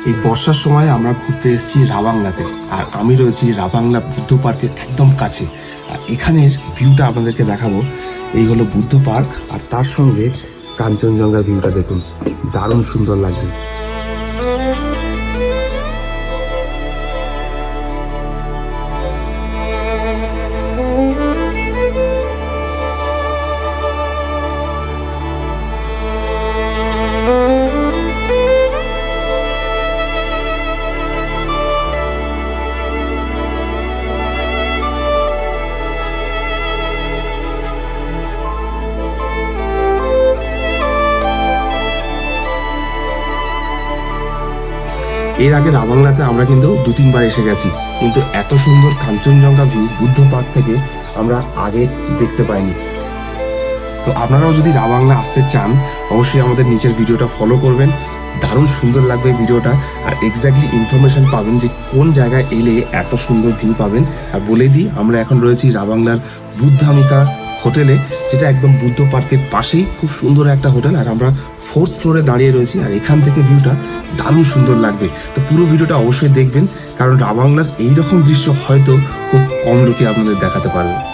এই বর্ষার সময় আমরা ঘুরতে এসেছি রাবাংলাতে, আর আমি রয়েছি রাবাংলা বুদ্ধ পার্কের একদম কাছে। আর এখানের ভিউটা আপনাদেরকে দেখাবো। এই হলো বুদ্ধ পার্ক, আর তার সঙ্গে কাঞ্চনজঙ্ঘা ভিউটা দেখুন, দারুণ সুন্দর লাগছে। এর আগে রাবাংলাতে আমরা কিন্তু 2-3 বার এসে গেছি, কিন্তু এত সুন্দর কাঞ্চনজঙ্ঘা ভিউ বুদ্ধ পার্ক থেকে আমরা আগে দেখতে পাইনি। তো আপনারাও যদি রাবাংলা আসতে চান, অবশ্যই আমাদের নিচের ভিডিওটা ফলো করবেন। দারুণ সুন্দর লাগবে ভিডিওটা, আর এক্স্যাক্টলি ইনফরমেশন পাবেন যে কোন জায়গায় এলে এত সুন্দর ভিউ পাবেন। আর বলে দিই, আমরা এখন রয়েছি রাবাংলার বুদ্ধামিকা হোটেলে, যেটা একদম বুদ্ধ পার্কের পাশেই, খুব সুন্দর একটা হোটেল। আর আমরা 4th ফ্লোরে দাঁড়িয়ে রয়েছি, আর এখান থেকে ভিউটা দারুণ সুন্দর লাগবে। তো পুরো ভিডিওটা অবশ্যই দেখবেন, কারণ রাবাংলার এইরকম দৃশ্য হয়তো খুব কম লোকে আপনাদের দেখাতে পারবে।